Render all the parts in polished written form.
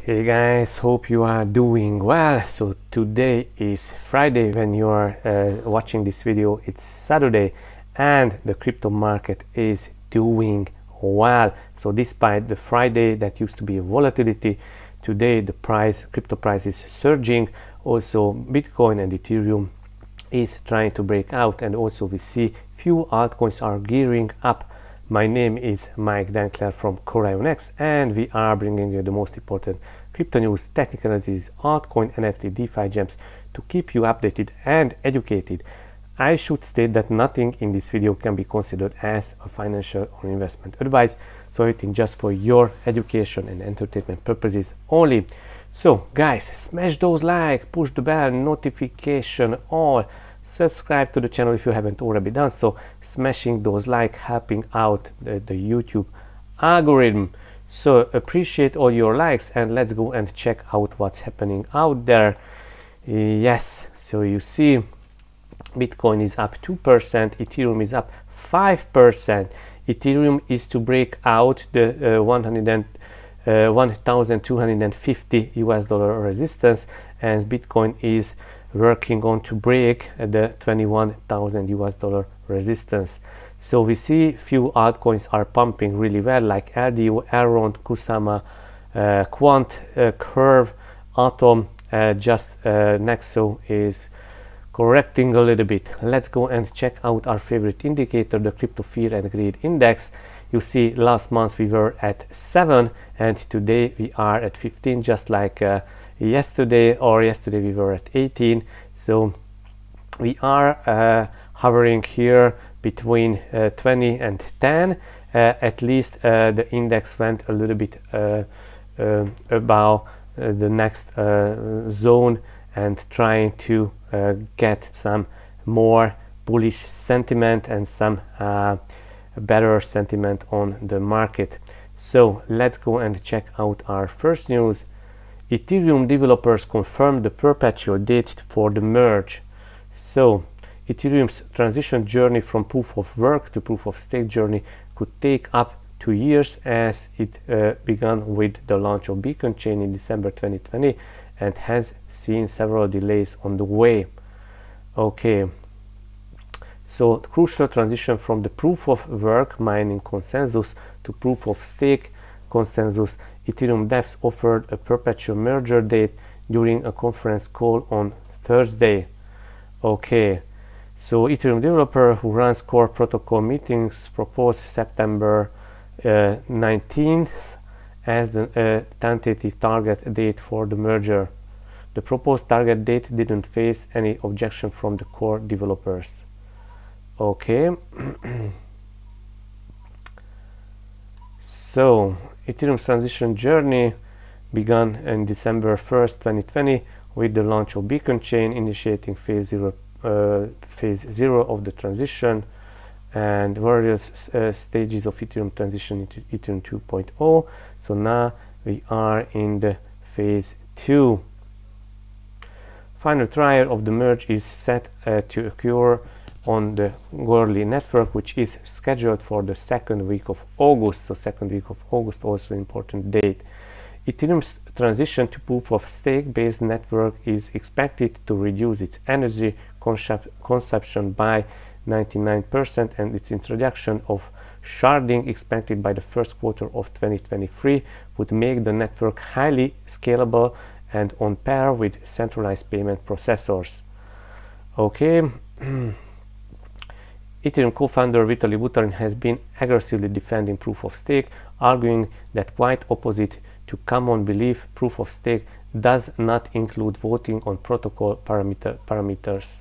Hey guys, hope you are doing well. So today is Friday when you are watching this video. It's Saturday and the crypto market is doing well. So despite the Friday that used to be a volatility, today the crypto price is surging. Also Bitcoin and Ethereum is trying to break out, and also we see few altcoins are gearing up. My name is Mike Dankler from CorionX, and we are bringing you the most important crypto news, technical analysis, altcoin, NFT, DeFi gems to keep you updated and educated. I should state that nothing in this video can be considered as a financial or investment advice, so everything just for your education and entertainment purposes only. So guys, smash those like, push the bell, notification all, subscribe to the channel if you haven't already done so. Smashing those like helping out the YouTube algorithm. So appreciate all your likes, and let's go and check out what's happening out there. Yes, so you see Bitcoin is up 2%, Ethereum is up 5%. Ethereum is to break out the 1,250 US dollar resistance, and Bitcoin is working on to break the 21,000 US dollar resistance. So we see few altcoins are pumping really well, like LDO, Elrond, Kusama, Quant, Curve, Atom. Just Nexo is correcting a little bit. Let's go and check out our favorite indicator, the Crypto Fear and Greed Index. You see last month we were at 7 and today we are at 15, just like yesterday, or yesterday we were at 18. So we are hovering here between 20 and 10. At least the index went a little bit above the next zone and trying to get some more bullish sentiment and some better sentiment on the market. So let's go and check out our first news. Ethereum developers confirmed the perpetual date for the merge. So Ethereum's transition journey from proof of work to proof of stake journey could take up 2 years, as it began with the launch of Beacon Chain in December 2020 and has seen several delays on the way. Okay, so the crucial transition from the proof of work mining consensus to proof of stake consensus. Ethereum devs offered a perpetual merger date during a conference call on Thursday. Okay, so Ethereum developer who runs core protocol meetings proposed September 19th as the tentative target date for the merger. The proposed target date didn't face any objection from the core developers. Okay. So Ethereum's transition journey began on December 1st, 2020 with the launch of Beacon Chain, initiating phase zero of the transition and various stages of Ethereum transition into Ethereum 2.0. So now we are in the phase 2. Final trial of the merge is set to occur on the Goerli network, which is scheduled for the second week of August. So second week of August, also important date. Ethereum's transition to proof of stake based network is expected to reduce its energy consumption by 99%, and its introduction of sharding expected by the first quarter of 2023 would make the network highly scalable and on par with centralized payment processors. Okay. Ethereum co-founder Vitalik Buterin has been aggressively defending proof of stake, arguing that quite opposite to common belief, proof of stake does not include voting on protocol parameters.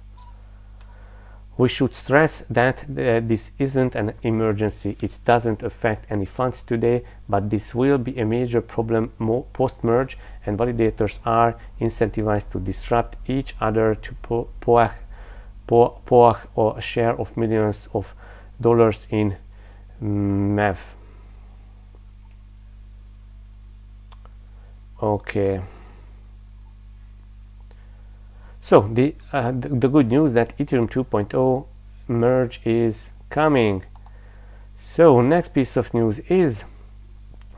We should stress that this isn't an emergency. It doesn't affect any funds today, but this will be a major problem post-merge, and validators are incentivized to disrupt each other to poach or a share of millions of dollars in MEV. Okay. So the good news that Ethereum 2.0 merge is coming. So next piece of news is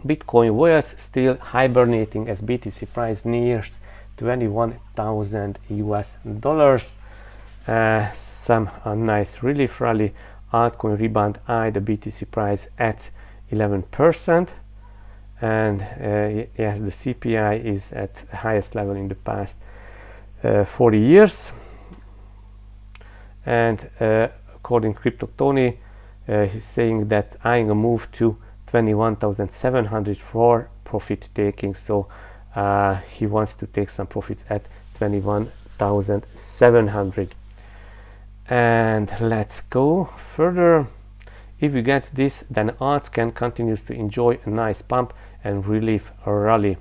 Bitcoin was still hibernating as BTC price nears 21,000 US dollars. Some nice relief rally. Altcoin rebound eyed the BTC price at 11%, and yes, the CPI is at the highest level in the past 40 years. And according to Crypto Tony, he's saying that eyeing a move to 21,700 for profit taking. So he wants to take some profits at 21,700. And let's go further. If we get this, then Altscan continues to enjoy a nice pump and relief rally.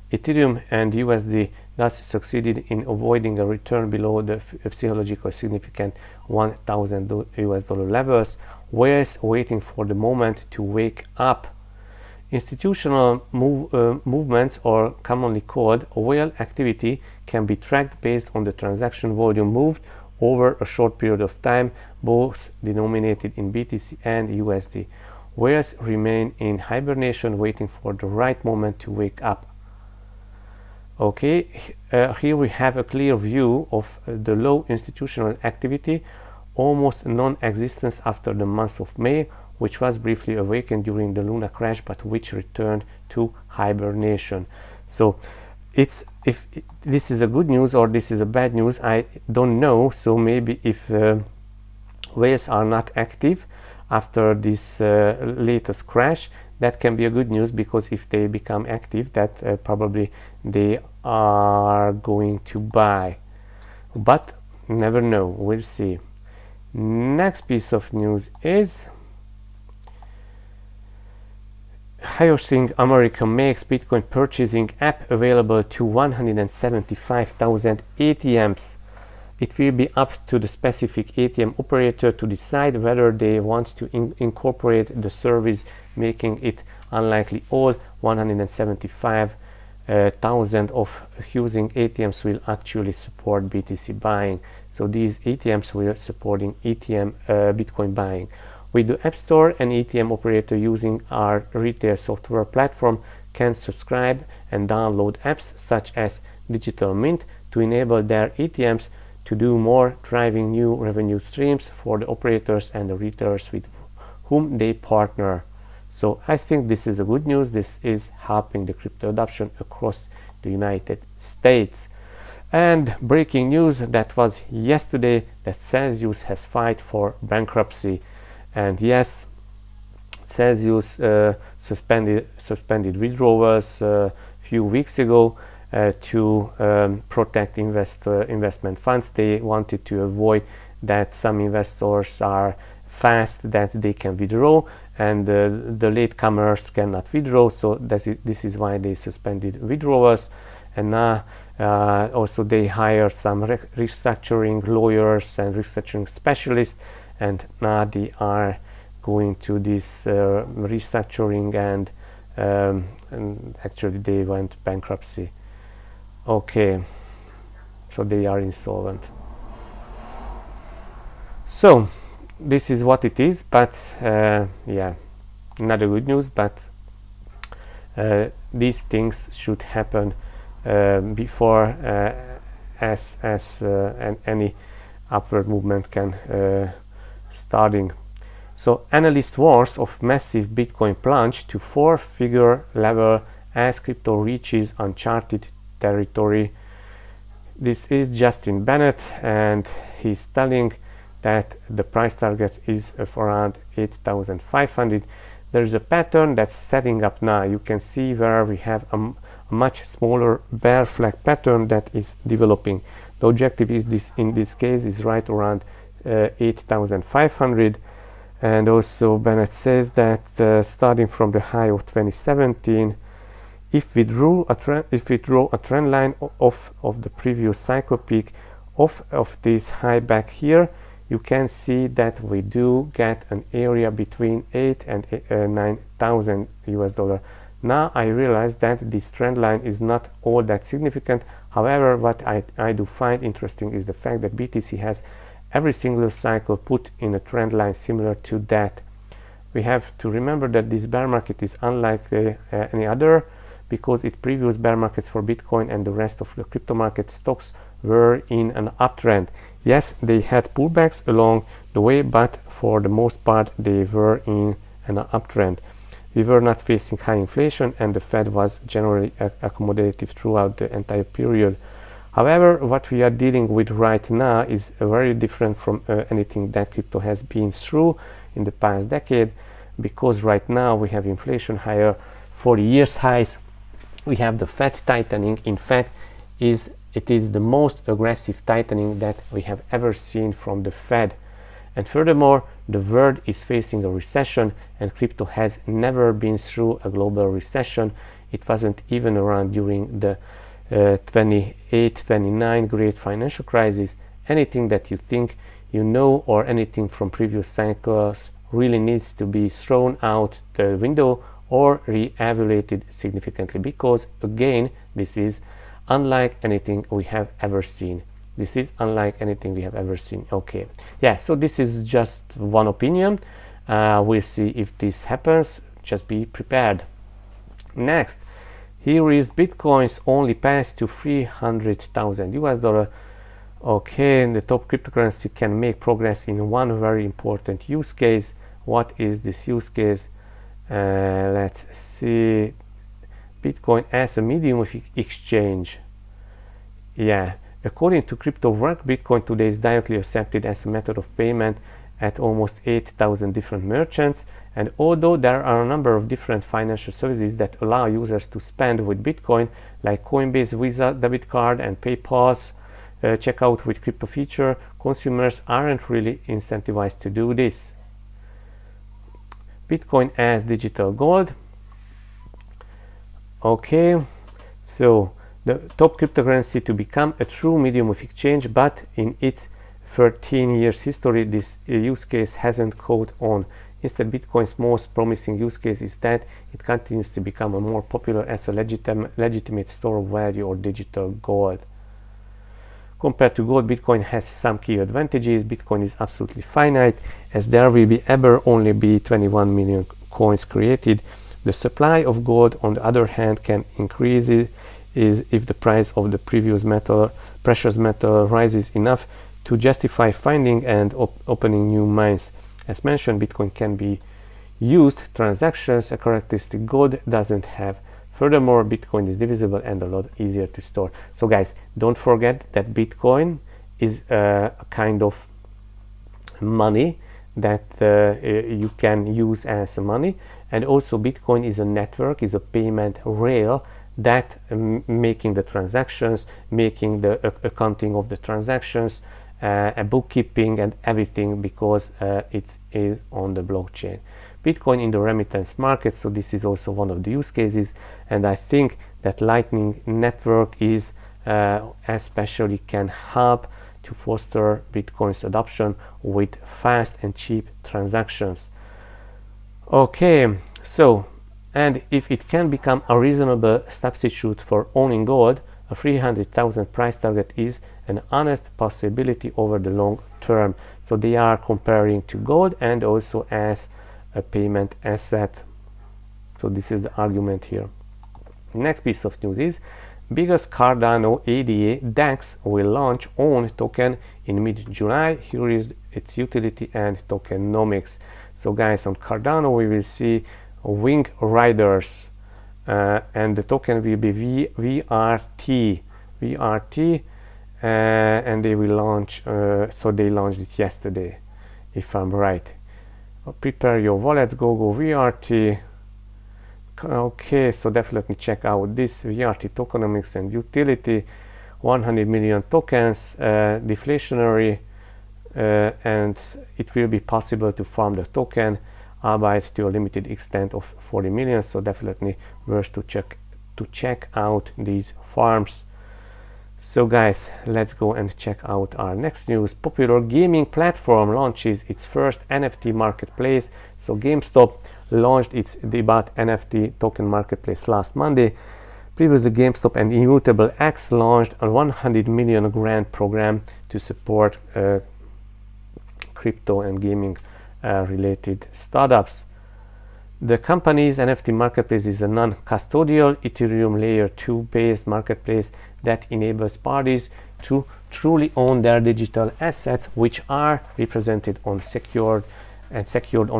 Ethereum and USD thus succeeded in avoiding a return below the psychologically significant 1,000 US dollar levels, whereas waiting for the moment to wake up. Institutional movements, or commonly called whale activity, can be tracked based on the transaction volume moved over a short period of time, both denominated in BTC and USD. Whales remain in hibernation, waiting for the right moment to wake up. Okay, here we have a clear view of the low institutional activity, almost non-existence after the month of May, which was briefly awakened during the Luna crash, but which returned to hibernation. So if this is a good news or this is a bad news, I don't know. So maybe if whales are not active after this latest crash, that can be a good news, because if they become active, that probably they are going to buy, but never know, we'll see. Next piece of news is Hyosync America makes Bitcoin purchasing app available to 175,000 ATMs. It will be up to the specific ATM operator to decide whether they want to incorporate the service, making it unlikely all 175,000 of using ATMs will actually support BTC buying. So these ATMs will supporting Bitcoin buying. With the App Store, an ATM operator using our retail software platform can subscribe and download apps such as Digital Mint to enable their ATMs to do more, driving new revenue streams for the operators and the retailers with whom they partner. So I think this is a good news. This is helping the crypto adoption across the United States. And breaking news that was yesterday, that Celsius has filed for bankruptcy. And yes, Celsius suspended withdrawals a few weeks ago to protect investment funds. They wanted to avoid that some investors are fast that they can withdraw, and the latecomers cannot withdraw. So this is why they suspended withdrawals. And now also they hired some restructuring lawyers and restructuring specialists, and now they are going to this restructuring, and actually they went bankruptcy. Okay, so they are insolvent. So this is what it is, but yeah, not a good news, but these things should happen before any upward movement can starting. So analyst warns of massive Bitcoin plunge to 4-figure level as crypto reaches uncharted territory. This is Justin Bennett, and he's telling that the price target is of around 8,500. There's a pattern that's setting up now. You can see where we have a much smaller bear flag pattern that is developing. The objective is this, in this case, is right around 8,500. And also Bennett says that starting from the high of 2017, if we draw a trend line of the previous cycle peak of this high back here, you can see that we do get an area between 8 and 9,000 US dollar. Now I realize that this trend line is not all that significant. However, what I do find interesting is the fact that BTC has every single cycle put in a trend line similar to that. we have to remember that this bear market is unlike any other, because its previous bear markets for Bitcoin and the rest of the crypto market stocks were in an uptrend. Yes, they had pullbacks along the way, but for the most part they were in an uptrend. We were not facing high inflation, and the Fed was generally accommodative throughout the entire period. However, what we are dealing with right now is very different from anything that crypto has been through in the past decade, because right now we have inflation higher, 40 years highs. We have the Fed tightening. In fact, it is the most aggressive tightening that we have ever seen from the Fed. And furthermore, the world is facing a recession, and crypto has never been through a global recession. It wasn't even around during the 28-29 great financial crisis. Anything that you think you know, or anything from previous cycles, really needs to be thrown out the window or re-evaluated significantly, because again, this is unlike anything we have ever seen. This is unlike anything we have ever seen. Okay, yeah, so this is just one opinion. We'll see if this happens. Just be prepared. Next, here is Bitcoin's only path to 300,000 US dollar. Okay, and the top cryptocurrency can make progress in one very important use case. What is this use case? Let's see. Bitcoin as a medium of exchange. Yeah, according to CryptoWork, Bitcoin today is directly accepted as a method of payment at almost 8,000 different merchants. And although there are a number of different financial services that allow users to spend with Bitcoin, like Coinbase Visa debit card and PayPal's checkout with crypto feature, consumers aren't really incentivized to do this. Bitcoin as digital gold. Okay, so the top cryptocurrency to become a true medium of exchange, but in its 13 years history, this use case hasn't caught on. Instead, Bitcoin's most promising use case is that it continues to become a more popular as a legitimate store of value or digital gold. Compared to gold, Bitcoin has some key advantages. Bitcoin is absolutely finite, as there will ever only be 21 million coins created. The supply of gold, on the other hand, can increase if the price of the previous precious metal rises enough to justify finding and opening new mines. As mentioned, Bitcoin can be used transactions, a characteristic gold doesn't have. Furthermore, Bitcoin is divisible and a lot easier to store. So guys, don't forget that Bitcoin is a kind of money that you can use as money, and also Bitcoin is a network, is a payment rail that making the transactions, making the accounting of the transactions, bookkeeping and everything, because it is on the blockchain. Bitcoin in the remittance market, so this is also one of the use cases, and I think that Lightning Network is especially can help to foster Bitcoin's adoption with fast and cheap transactions. Okay, so, and if it can become a reasonable substitute for owning gold, a 300,000 price target is an honest possibility over the long term. So they are comparing to gold and also as a payment asset. So this is the argument here. Next piece of news is biggest Cardano ADA DEX will launch own token in mid-July. Here is its utility and tokenomics. So guys, on Cardano we will see Wing Riders, and the token will be VRT, and they will launch, so they launched it yesterday, if I'm right. Prepare your wallets, go VRT. Okay, so definitely check out this VRT tokenomics and utility. 100 million tokens, deflationary, and it will be possible to farm the token, albeit to a limited extent of 40 million. So definitely worth to check out these farms. So guys, let's go and check out our next news. Popular gaming platform launches its first NFT marketplace. So GameStop launched its debut NFT token marketplace last Monday. Previously, GameStop and Immutable X launched a 100 million grant program to support crypto and gaming related startups. The company's NFT marketplace is a non-custodial Ethereum layer 2 based marketplace that enables parties to truly own their digital assets, which are represented on secured on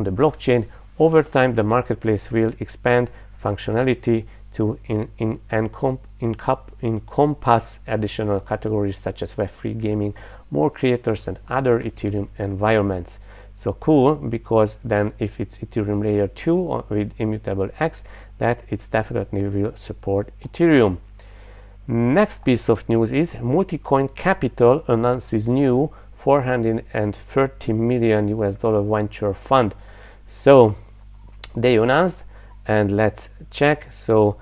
the blockchain. Over time, the marketplace will expand functionality to encompass additional categories such as Web3 gaming, more creators, and other Ethereum environments. So cool, because then if it's Ethereum layer 2 with immutable X, that it's definitely will support Ethereum. Next piece of news is Multicoin Capital announces new $430 million venture fund. So they announced, and let's check. So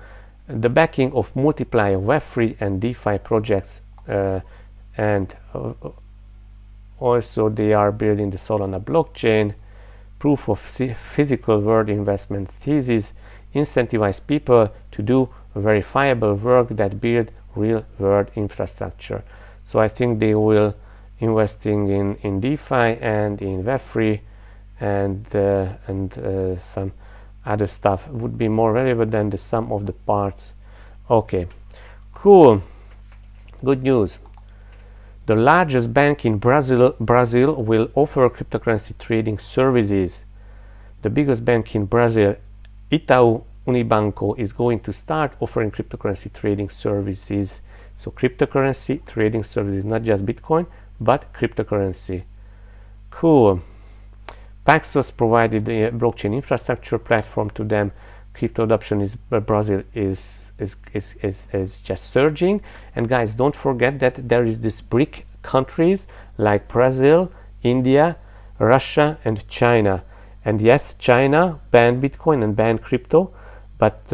the backing of multiplier Web3 and DeFi projects, and also they are building the Solana blockchain, proof of physical world investment thesis, incentivize people to do verifiable work that build real world infrastructure. So I think they will investing in DeFi and in Web3 and some other stuff would be more valuable than the sum of the parts. Okay, cool, good news. The largest bank in Brazil will offer cryptocurrency trading services. The biggest bank in Brazil, Itaú Unibanco, is going to start offering cryptocurrency trading services. So cryptocurrency trading services, not just Bitcoin, but cryptocurrency. Cool. Paxos provided the blockchain infrastructure platform to them. Crypto adoption is Brazil is just surging. And guys, don't forget that there is this BRIC countries like Brazil, India, Russia, and China. And yes, China banned Bitcoin and banned crypto, but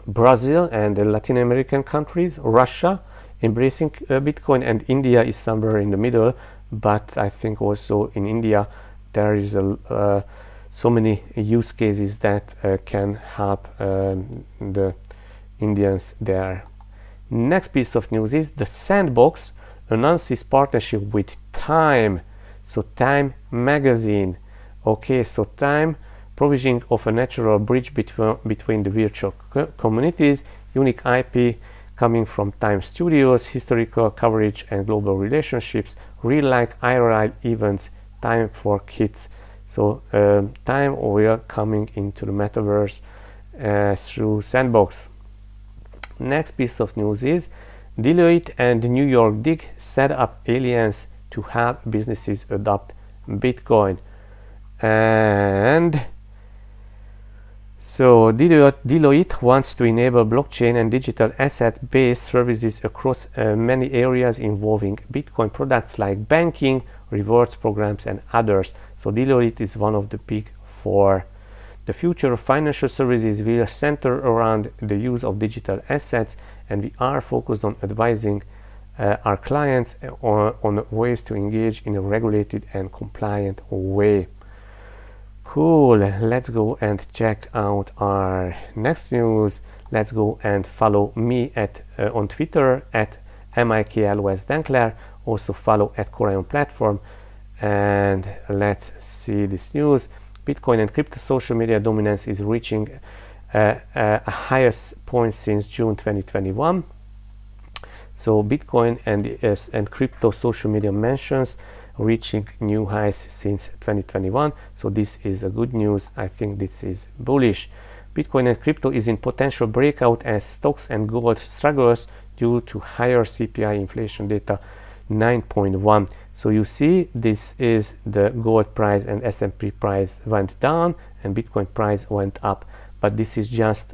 Brazil and the Latin American countries, Russia embracing Bitcoin, and India is somewhere in the middle. But I think also in India there is so many use cases that can help the Indians there. Next piece of news is the Sandbox announces partnership with Time. So Time magazine. Okay, so Time provisioning of a natural bridge between the virtual communities, unique IP coming from Time Studios, historical coverage and global relationships, real-like IRL events, Time for kids. So Time will coming into the metaverse through Sandbox. Next piece of news is Deloitte and New York Dig set up alliance to help businesses adopt Bitcoin. And so Deloitte wants to enable blockchain and digital asset-based services across many areas involving Bitcoin products like banking, rewards programs, and others. So Deloitte is one of the big four. The future of financial services will center around the use of digital assets, and we are focused on advising our clients on ways to engage in a regulated and compliant way. Cool, let's go and check out our next news. Let's go and follow me on Twitter at MIKLOSDankler. Also follow at Corion platform, and let's see this news. Bitcoin and crypto social media dominance is reaching a highest point since June 2021. So Bitcoin and crypto social media mentions reaching new highs since 2021. So this is a good news. I think this is bullish. Bitcoin and crypto is in potential breakout as stocks and gold struggles due to higher CPI inflation data 9.1. So you see, this is the gold price, and S&P price went down and Bitcoin price went up. But this is just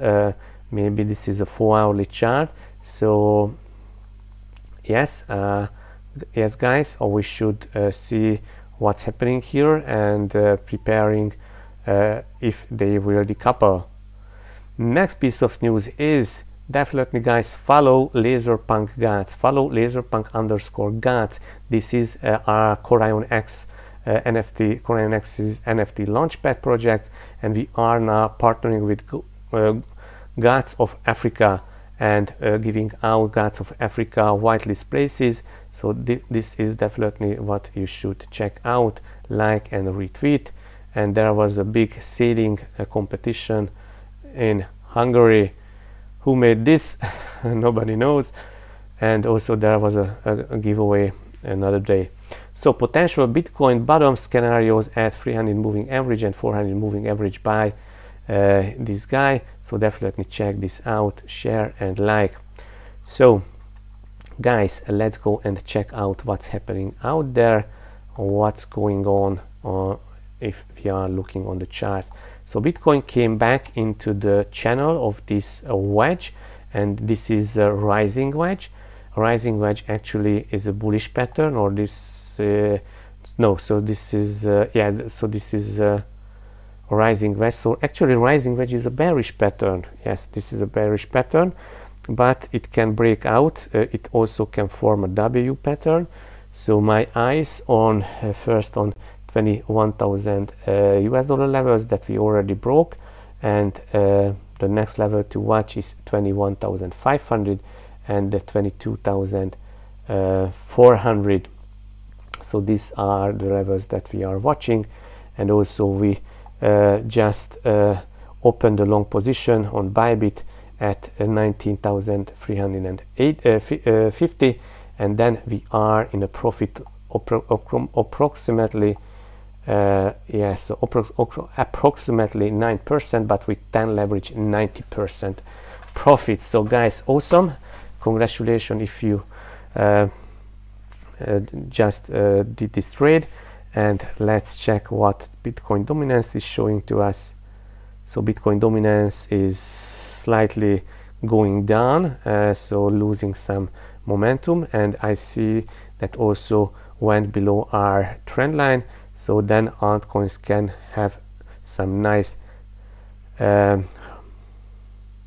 maybe this is a 4-hourly chart. So yes, yes guys, we should see what's happening here and preparing if they will decouple. Next piece of news is definitely, guys, follow LaserPunk_Gats, follow LaserPunk_Gats. This is our CorionX NFT, CorionX's NFT launchpad project, and we are now partnering with Gats of Africa and giving out Gats of Africa whitelist places. So this is definitely what you should check out, like and retweet, and there was a big sailing competition in Hungary. Who made this? Nobody knows. And also there was a giveaway another day. So potential Bitcoin bottom scenarios at 300 moving average and 400 moving average by this guy. So definitely check this out, share and like. So guys, let's go and check out what's happening out there, what's going on if we are looking on the charts. So Bitcoin came back into the channel of this wedge, and this is a rising wedge. Rising wedge actually is a bullish pattern, or this no, so this is yeah, so this is a rising wedge. So actually rising wedge is a bearish pattern. Yes, this is a bearish pattern, but it can break out. It also can form a W pattern. So my eyes on first on 21,000 US dollar levels that we already broke, and the next level to watch is 21,500 and the 22,400. So these are the levels that we are watching. And also we just opened a long position on Bybit at 19,350, and then we are in a profit approximately yes, approximately 9%, but with 10 leverage 90% profit. So guys, awesome, congratulations if you just did this trade. And let's check what Bitcoin dominance is showing to us. So Bitcoin dominance is slightly going down, so losing some momentum, and I see that also went below our trend line. So then altcoins can have some nice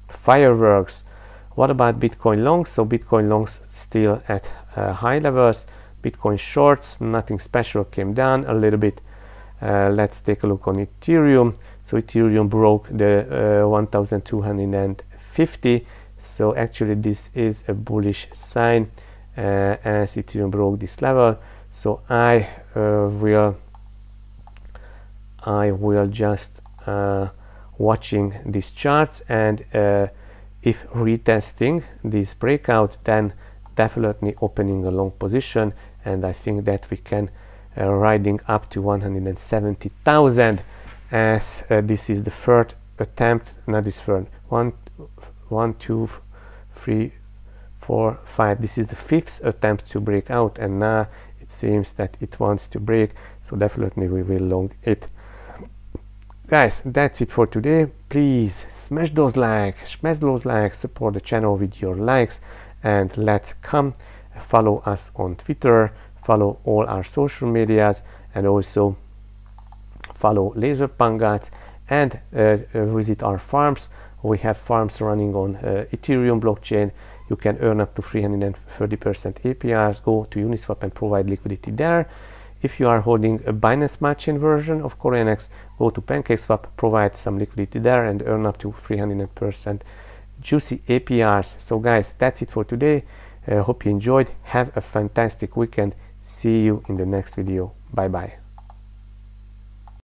fireworks. What about Bitcoin longs? So Bitcoin longs still at high levels. Bitcoin shorts, nothing special, came down a little bit. Let's take a look on Ethereum. So Ethereum broke the 1,250. So actually this is a bullish sign as Ethereum broke this level. So I will just watching these charts, and if retesting this breakout, then definitely opening a long position, and I think that we can riding up to 170,000, as this is the third attempt, not this third, 1, 2, 3, 4, 5, this is the fifth attempt to break out, and now it seems that it wants to break, so definitely we will long it. Guys, that's it for today. Please smash those likes, support the channel with your likes, and let's come follow us on Twitter, follow all our social medias, and also follow Laser Pangats, and visit our farms. We have farms running on Ethereum blockchain. You can earn up to 330% APRs. Go to Uniswap and provide liquidity there. If you are holding a Binance Smart Chain version of CorionX, go to PancakeSwap, provide some liquidity there, and earn up to 300% juicy APRs. So guys, that's it for today. Hope you enjoyed. Have a fantastic weekend. See you in the next video. Bye bye.